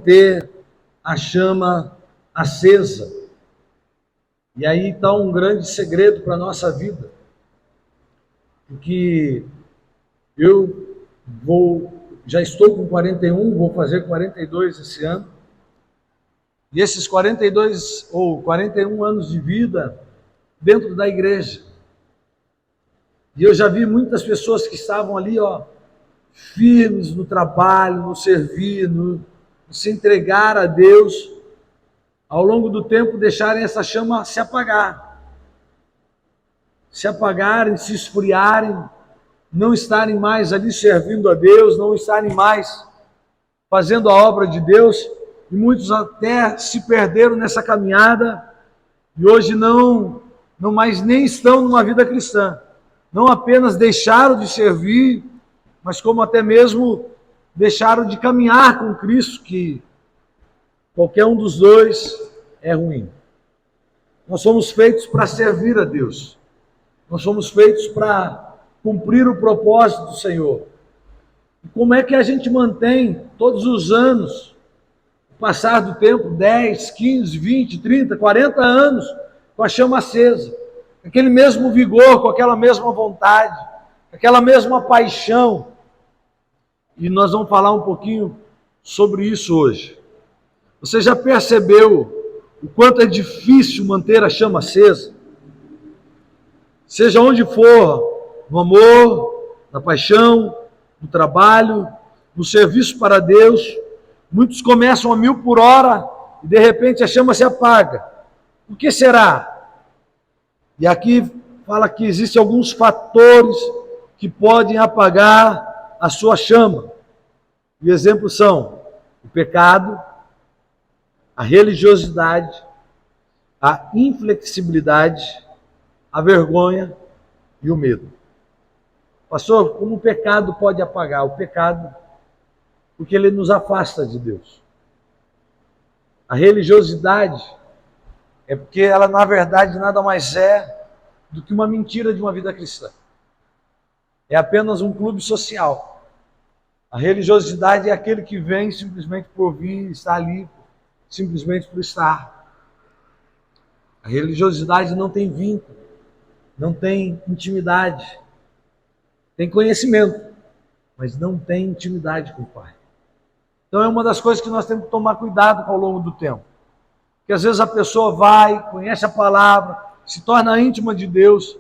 manter a chama acesa. E aí está um grande segredo para a nossa vida, porque já estou com 41, vou fazer 42 esse ano, e esses 42 ou 41 anos de vida dentro da igreja, e eu já vi muitas pessoas que estavam ali, firmes no trabalho, no servir, no se entregar a Deus, ao longo do tempo deixarem essa chama se apagarem, se esfriarem, não estarem mais ali servindo a Deus, não estarem mais fazendo a obra de Deus, e muitos até se perderam nessa caminhada, e hoje não mais nem estão numa vida cristã. Não apenas deixaram de servir, mas como até mesmo deixaram de caminhar com Cristo, que qualquer um dos dois é ruim. Nós somos feitos para servir a Deus. Nós somos feitos para cumprir o propósito do Senhor. E como é que a gente mantém todos os anos, o passar do tempo, 10, 15, 20, 30, 40 anos, com a chama acesa, com aquele mesmo vigor, com aquela mesma vontade, com aquela mesma paixão? E nós vamos falar um pouquinho sobre isso hoje. Você já percebeu o quanto é difícil manter a chama acesa? Seja onde for, no amor, na paixão, no trabalho, no serviço para Deus, muitos começam a 1000 por hora e de repente a chama se apaga. Por que será? E aqui fala que existem alguns fatores que podem apagar a sua chama. E exemplos são o pecado, a religiosidade, a inflexibilidade, a vergonha e o medo. Pastor, como o pecado pode apagar? O pecado, porque ele nos afasta de Deus. A religiosidade é porque ela, na verdade, nada mais é do que uma mentira de uma vida cristã. É apenas um clube social. A religiosidade é aquele que vem simplesmente por vir, está ali, simplesmente por estar. A religiosidade não tem vínculo, não tem intimidade. Tem conhecimento, mas não tem intimidade com o Pai. Então é uma das coisas que nós temos que tomar cuidado ao longo do tempo. Porque às vezes a pessoa vai, conhece a palavra, se torna íntima de Deus,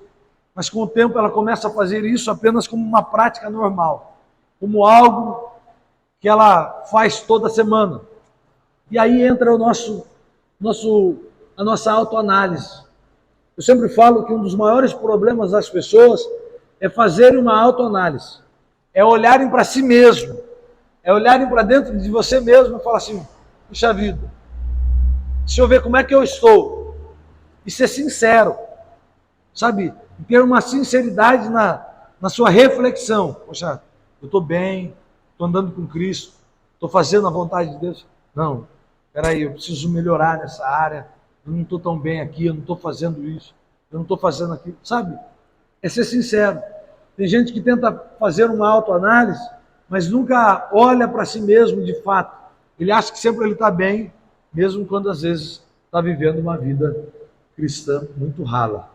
mas com o tempo ela começa a fazer isso apenas como uma prática normal, como algo que ela faz toda semana. E aí entra a nossa autoanálise. Eu sempre falo que um dos maiores problemas das pessoas é fazerem uma autoanálise, é olharem para si mesmo, é olharem para dentro de você mesmo e falar assim: puxa vida, deixa eu ver como é que eu estou, e ser sincero, sabe, ter uma sinceridade na sua reflexão. Poxa, eu estou bem, estou andando com Cristo, estou fazendo a vontade de Deus? Não, espera aí, eu preciso melhorar nessa área, eu não estou tão bem aqui, eu não estou fazendo isso, eu não estou fazendo aquilo, sabe? É ser sincero. Tem gente que tenta fazer uma autoanálise, mas nunca olha para si mesmo de fato. Ele acha que sempre ele está bem, mesmo quando às vezes está vivendo uma vida cristã muito rala.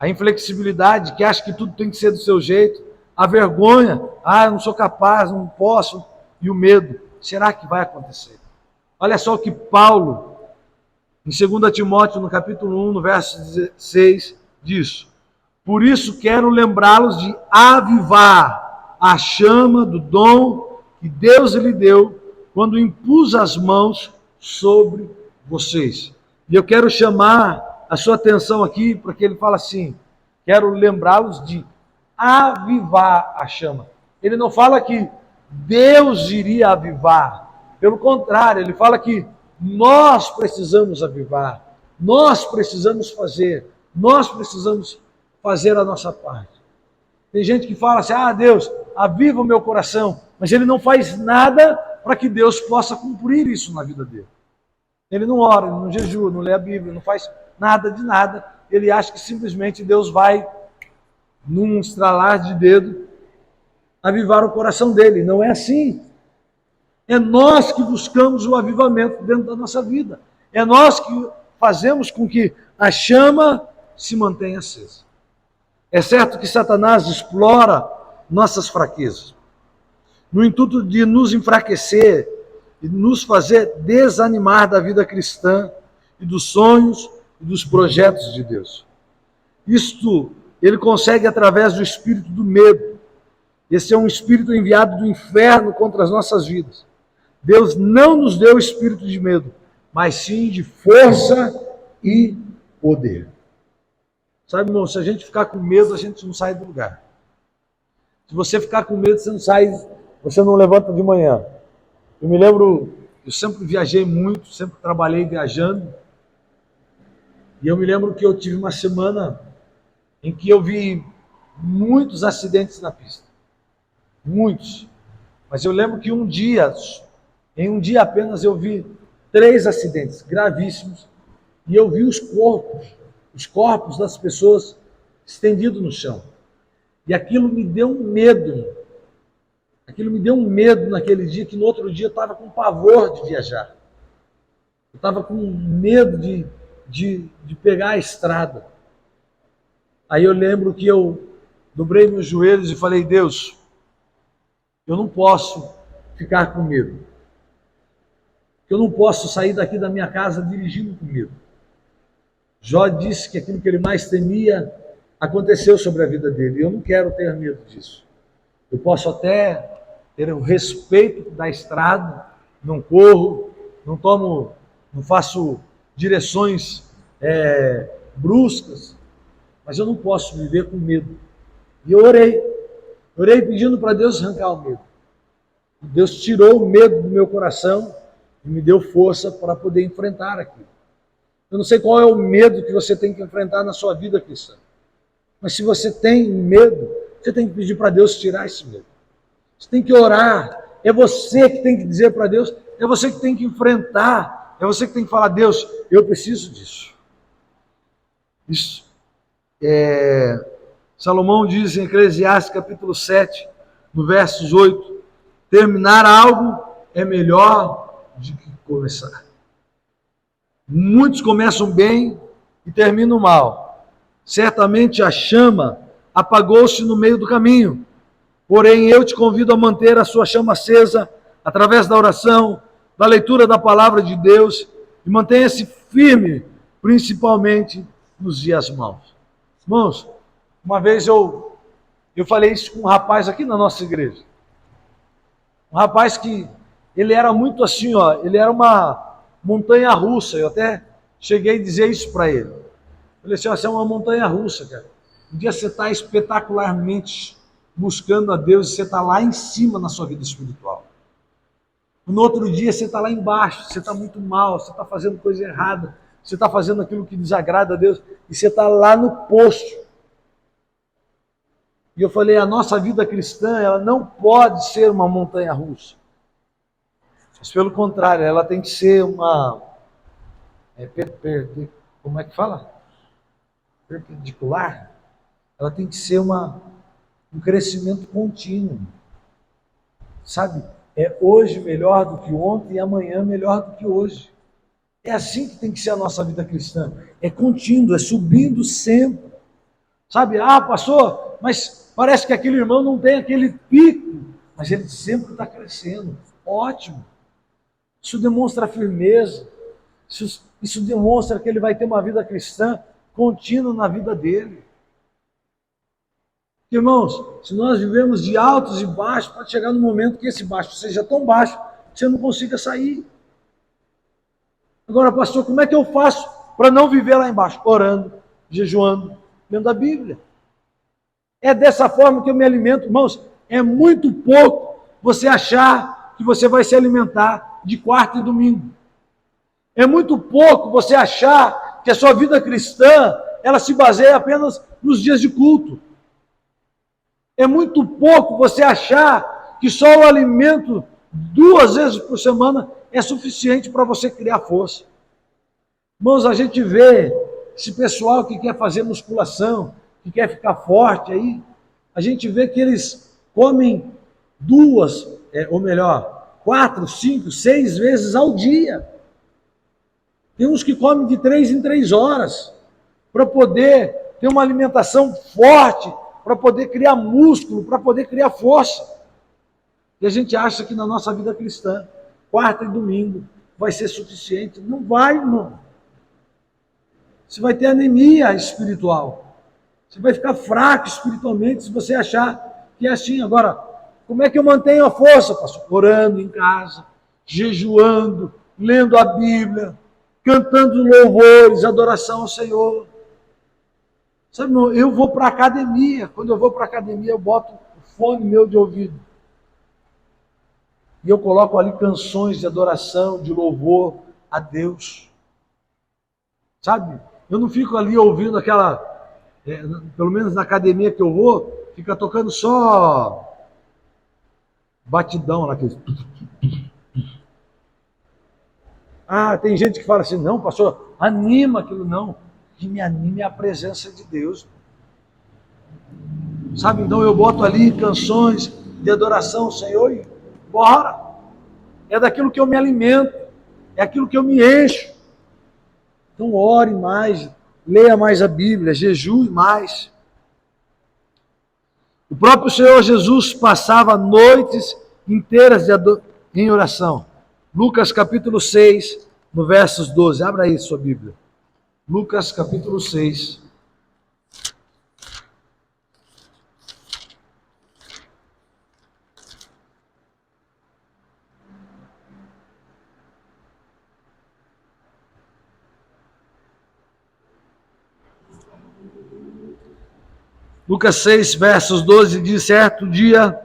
A inflexibilidade, que acha que tudo tem que ser do seu jeito. A vergonha, eu não sou capaz, não posso. E o medo, será que vai acontecer? Olha só o que Paulo, em 2 Timóteo, no capítulo 1, no verso 16, diz: por isso quero lembrá-los de avivar a chama do dom que Deus lhe deu quando impus as mãos sobre vocês. E eu quero chamar a sua atenção aqui, porque ele fala assim: quero lembrá-los de avivar a chama. Ele não fala que Deus iria avivar. Pelo contrário, ele fala que nós precisamos avivar, nós precisamos fazer a nossa parte. Tem gente que fala assim: Deus, aviva o meu coração, mas ele não faz nada para que Deus possa cumprir isso na vida dele. Ele não ora, ele não jejua, não lê a Bíblia, não faz nada de nada. Ele acha que simplesmente Deus vai, num estralar de dedo, avivar o coração dele. Não é assim. É nós que buscamos o avivamento dentro da nossa vida. É nós que fazemos com que a chama se mantenha acesa. É certo que Satanás explora nossas fraquezas, no intuito de nos enfraquecer e nos fazer desanimar da vida cristã e dos sonhos e dos projetos de Deus. Isto ele consegue através do espírito do medo. Esse é um espírito enviado do inferno contra as nossas vidas. Deus não nos deu espírito de medo, mas sim de força e poder. Sabe, irmão, se a gente ficar com medo, a gente não sai do lugar. Se você ficar com medo, você não sai, você não levanta de manhã. Eu me lembro, eu sempre viajei muito, sempre trabalhei viajando. E eu me lembro que eu tive uma semana em que eu vi muitos acidentes na pista. Muitos. Mas eu lembro que em um dia apenas, eu vi 3 acidentes gravíssimos e eu vi os corpos das pessoas estendidos no chão. E aquilo me deu um medo. Aquilo me deu um medo naquele dia, que no outro dia eu estava com pavor de viajar. Eu estava com medo de pegar a estrada. Aí eu lembro que eu dobrei meus joelhos e falei: Deus, eu não posso ficar com medo. Eu não posso sair daqui da minha casa dirigindo com medo. Jó disse que aquilo que ele mais temia aconteceu sobre a vida dele. E eu não quero ter medo disso. Eu posso até ter o respeito da estrada, não corro, não faço direções bruscas, mas eu não posso viver com medo. E eu orei pedindo para Deus arrancar o medo. Deus tirou o medo do meu coração e me deu força para poder enfrentar aquilo. Eu não sei qual é o medo que você tem que enfrentar na sua vida cristã, mas se você tem medo, você tem que pedir para Deus tirar esse medo. Você tem que orar, é você que tem que dizer para Deus, é você que tem que enfrentar, é você que tem que falar: Deus, eu preciso disso. Isso. Salomão diz em Eclesiastes capítulo 7, no versos 8, terminar algo é melhor do que começar. Muitos começam bem e terminam mal. Certamente a chama apagou-se no meio do caminho. Porém, eu te convido a manter a sua chama acesa através da oração, da leitura da palavra de Deus, e mantenha-se firme, principalmente nos dias maus. Irmãos, uma vez eu falei isso com um rapaz aqui na nossa igreja. Um rapaz que ele era muito assim, ele era uma montanha russa. Eu até cheguei a dizer isso para ele. Eu falei assim: você é uma montanha russa, cara. Um dia você está espetacularmente buscando a Deus e você está lá em cima na sua vida espiritual. No outro dia você está lá embaixo, você está muito mal, você está fazendo coisa errada, você está fazendo aquilo que desagrada a Deus e você está lá no poço. E eu falei: a nossa vida cristã, ela não pode ser uma montanha russa. Mas pelo contrário, ela tem que ser uma... como é que fala? Perpendicular. Ela tem que ser um crescimento contínuo. Sabe? É hoje melhor do que ontem e amanhã melhor do que hoje. É assim que tem que ser a nossa vida cristã. É contínuo, é subindo sempre. Sabe? Ah, pastor, mas parece que aquele irmão não tem aquele pico, mas ele sempre está crescendo. Ótimo. Isso demonstra firmeza. Isso demonstra que ele vai ter uma vida cristã contínua na vida dele. Irmãos, se nós vivemos de altos e baixos, pode chegar no momento que esse baixo seja tão baixo que você não consiga sair. Agora, pastor, como é que eu faço para não viver lá embaixo? Orando, jejuando, lendo a Bíblia. É dessa forma que eu me alimento. Irmãos, é muito pouco você achar que você vai se alimentar de quarta e domingo. É muito pouco você achar que a sua vida cristã, ela se baseia apenas nos dias de culto. É muito pouco você achar que só o alimento 2 vezes por semana é suficiente para você criar força. Irmãos, a gente vê esse pessoal que quer fazer musculação, que quer ficar forte aí, a gente vê que eles comem 4, 5, 6 vezes ao dia. Tem uns que comem de 3 em 3 horas para poder ter uma alimentação forte, para poder criar músculo, para poder criar força. E a gente acha que na nossa vida cristã, quarta e domingo, vai ser suficiente. Não vai, irmão. Você vai ter anemia espiritual. Você vai ficar fraco espiritualmente se você achar que é assim. Agora, como é que eu mantenho a força, pastor? Orando em casa, jejuando, lendo a Bíblia, cantando louvores, adoração ao Senhor. Sabe, irmão, eu vou para a academia. Quando eu vou para a academia, eu boto o fone meu de ouvido. E eu coloco ali canções de adoração, de louvor a Deus. Sabe? Eu não fico ali ouvindo aquela, pelo menos na academia que eu vou, fica tocando só batidão lá. Tem gente que fala assim, não, pastor, anima aquilo. Não, o que me anima é a presença de Deus. Sabe, então eu boto ali canções de adoração ao Senhor e bora. É daquilo que eu me alimento, é aquilo que eu me encho. Então ore mais, leia mais a Bíblia, jejue mais. O próprio Senhor Jesus passava noites inteiras em oração. Lucas capítulo 6, no versos 12. Abra aí sua Bíblia. Lucas capítulo 6. Lucas 6, versos 12, diz, certo dia,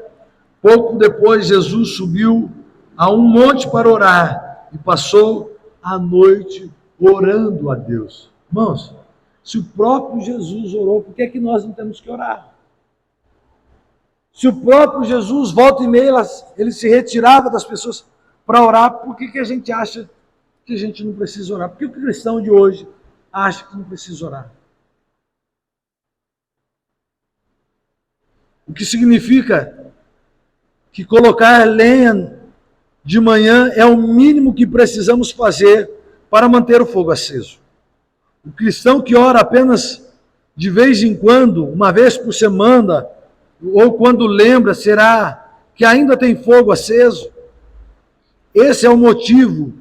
pouco depois, Jesus subiu a um monte para orar e passou a noite orando a Deus. Irmãos, se o próprio Jesus orou, por que é que nós não temos que orar? Se o próprio Jesus, volta e meia, ele se retirava das pessoas para orar, por que a gente acha que a gente não precisa orar? Por que o cristão de hoje acha que não precisa orar? O que significa que colocar lenha de manhã é o mínimo que precisamos fazer para manter o fogo aceso. O cristão que ora apenas de vez em quando, uma vez por semana, ou quando lembra, será que ainda tem fogo aceso? Esse é o motivo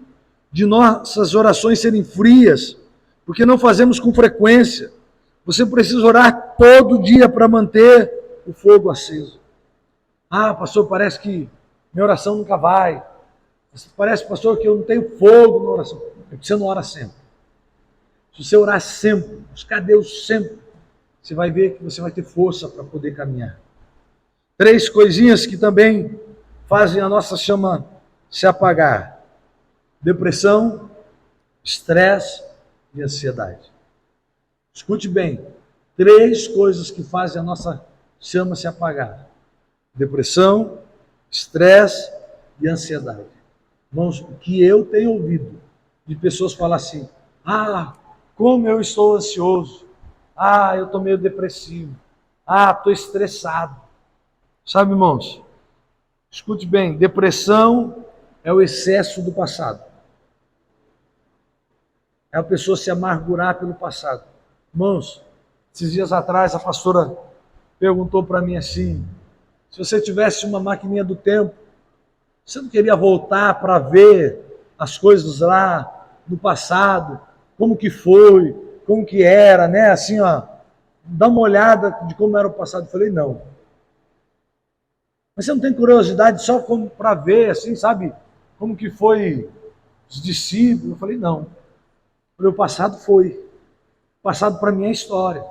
de nossas orações serem frias, porque não fazemos com frequência. Você precisa orar todo dia para manter o fogo aceso. Pastor, parece que minha oração nunca vai. Parece, pastor, que eu não tenho fogo na oração. É porque você não ora sempre. Se você orar sempre, buscar Deus sempre, você vai ver que você vai ter força para poder caminhar. 3 coisinhas que também fazem a nossa chama se apagar: depressão, estresse e ansiedade. Escute bem, 3 coisas que fazem a nossa chama se apagar: depressão, estresse e ansiedade. Irmãos, o que eu tenho ouvido de pessoas falar assim, como eu estou ansioso, eu estou meio depressivo, estou estressado. Sabe, irmãos, escute bem, depressão é o excesso do passado. É a pessoa se amargurar pelo passado. Irmãos, esses dias atrás a pastora perguntou para mim assim, se você tivesse uma maquininha do tempo, você não queria voltar para ver as coisas lá no passado, como que foi, como que era, né? Assim, dá uma olhada de como era o passado. Eu falei, não. Mas você não tem curiosidade só para ver, assim, sabe, como que foi os discípulos? Eu falei, não. Eu falei, o passado foi. O passado para mim é história.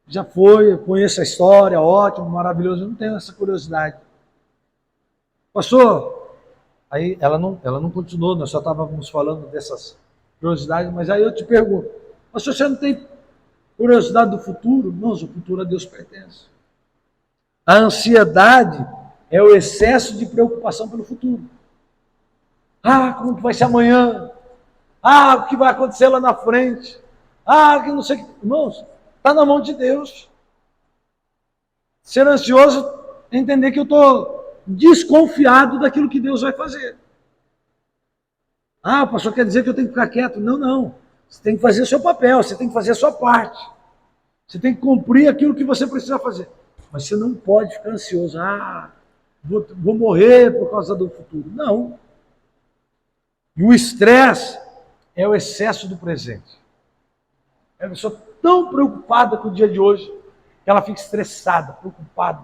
Já foi, eu conheço a história, ótimo, maravilhoso, eu não tenho essa curiosidade. Pastor, aí ela não continuou, nós só estávamos falando dessas curiosidades, mas aí eu te pergunto, pastor, você não tem curiosidade do futuro? Não, o futuro a Deus pertence. A ansiedade é o excesso de preocupação pelo futuro. Como que vai ser amanhã? O que vai acontecer lá na frente? Que não sei o que. Irmãos, está na mão de Deus. Ser ansioso é entender que eu estou desconfiado daquilo que Deus vai fazer. Ah, o pastor quer dizer que eu tenho que ficar quieto. Não, não. Você tem que fazer o seu papel, você tem que fazer a sua parte. Você tem que cumprir aquilo que você precisa fazer. Mas você não pode ficar ansioso. Ah, vou morrer por causa do futuro. Não. E o estresse é o excesso do presente. É uma pessoa tão preocupada com o dia de hoje, que ela fica estressada, preocupada.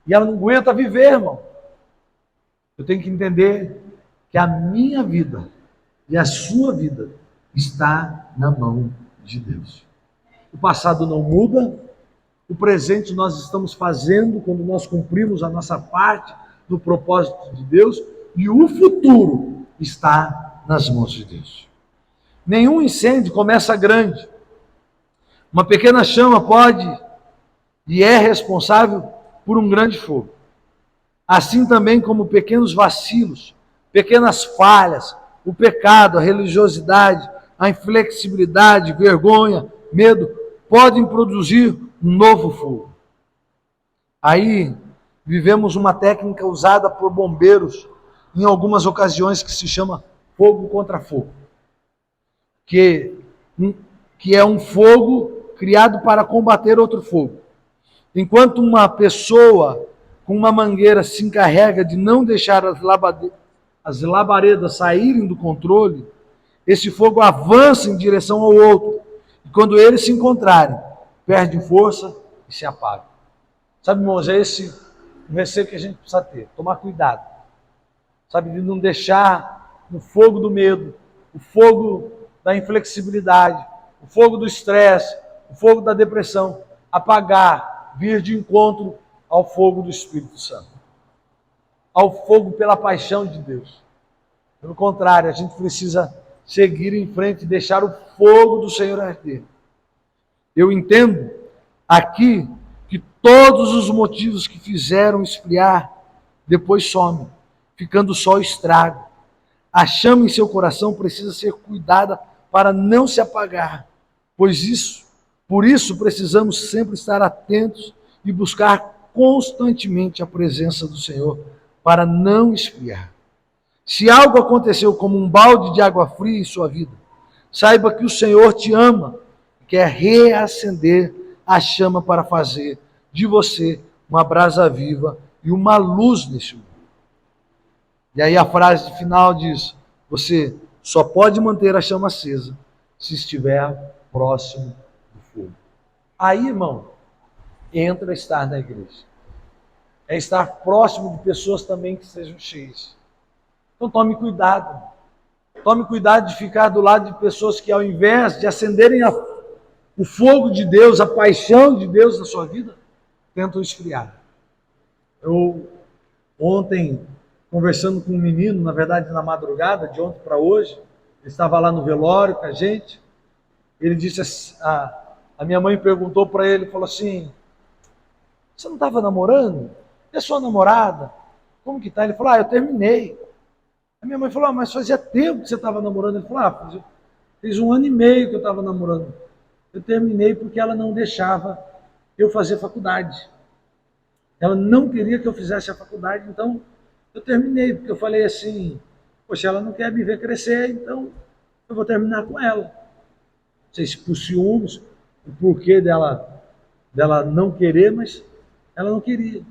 E ela não aguenta viver, irmão. Eu tenho que entender que a minha vida e a sua vida está na mão de Deus. O passado não muda, o presente nós estamos fazendo quando nós cumprimos a nossa parte do propósito de Deus, e o futuro está nas mãos de Deus. Nenhum incêndio começa grande. Uma pequena chama pode e é responsável por um grande fogo. Assim também como pequenos vacilos, pequenas falhas, o pecado, a religiosidade, a inflexibilidade, vergonha, medo, podem produzir um novo fogo. Aí vivemos uma técnica usada por bombeiros em algumas ocasiões que se chama fogo contra fogo, que é um fogo criado para combater outro fogo. Enquanto uma pessoa com uma mangueira se encarrega de não deixar as labaredas saírem do controle, esse fogo avança em direção ao outro, e quando eles se encontrarem, perde força e se apaga. Sabe, irmãos, é esse o receio que a gente precisa ter, tomar cuidado, sabe, de não deixar o fogo do medo, o fogo da inflexibilidade, o fogo do estresse, o fogo da depressão, apagar, vir de encontro ao fogo do Espírito Santo, ao fogo pela paixão de Deus. Pelo contrário, a gente precisa seguir em frente e deixar o fogo do Senhor arder. Eu entendo aqui que todos os motivos que fizeram esfriar depois somem, ficando só o estrago. A chama em seu coração precisa ser cuidada para não se apagar, por isso precisamos sempre estar atentos e buscar constantemente a presença do Senhor para não esfriar. Se algo aconteceu como um balde de água fria em sua vida, saiba que o Senhor te ama e quer reacender a chama para fazer de você uma brasa viva e uma luz nesse mundo. E aí a frase final diz: você só pode manter a chama acesa se estiver próximo do fogo. Aí, irmão, entra estar na igreja. É estar próximo de pessoas também que sejam cheias. Então tome cuidado. Tome cuidado de ficar do lado de pessoas que, ao invés de acenderem o fogo de Deus, a paixão de Deus na sua vida, tentam esfriar. Eu, ontem, conversando com um menino, na verdade na madrugada, de ontem para hoje, ele estava lá no velório com a gente, ele disse, a minha mãe perguntou para ele, falou assim, você não estava namorando? E a sua namorada? Como que está? Ele falou, eu terminei. A minha mãe falou, mas fazia tempo que você estava namorando. Ele falou, fez 1 ano e meio que eu estava namorando. Eu terminei porque ela não deixava eu fazer faculdade. Ela não queria que eu fizesse a faculdade, então eu terminei, porque eu falei assim, poxa, ela não quer me ver crescer, então eu vou terminar com ela. Não sei se por ciúmes, o porquê dela não querer, mas ela não queria.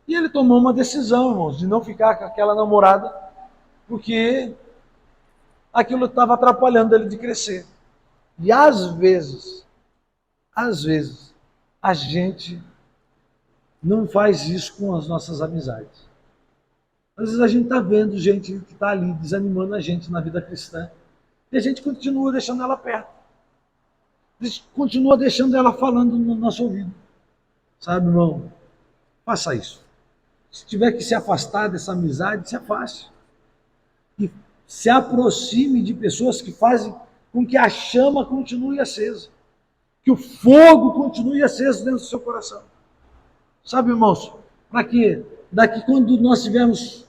E ele tomou uma decisão, irmãos, de não ficar com aquela namorada, porque aquilo estava atrapalhando ele de crescer. E às vezes, a gente não faz isso com as nossas amizades. Às vezes a gente está vendo gente que está ali desanimando a gente na vida cristã, e a gente continua deixando ela perto. A gente continua deixando ela falando no nosso ouvido. Sabe, irmão? Faça isso. Se tiver que se afastar dessa amizade, se afaste. E se aproxime de pessoas que fazem com que a chama continue acesa. Que o fogo continue aceso dentro do seu coração. Sabe, irmãos? Para que quando nós tivermos,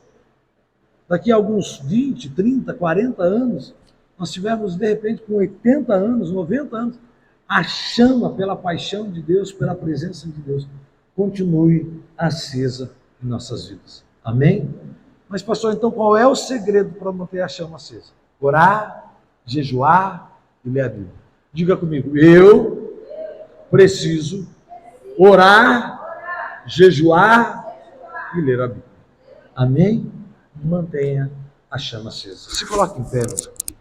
daqui a alguns 20, 30, 40 anos, nós tivermos de repente com 80 anos, 90 anos, a chama pela paixão de Deus, pela presença de Deus, continue acesa em nossas vidas. Amém? Mas, pastor, então qual é o segredo para manter a chama acesa? Orar, jejuar e ler a Bíblia. Diga comigo, eu preciso orar, jejuar e ler a Bíblia. Amém? Mantenha a chama acesa. Se coloque em pé, meu.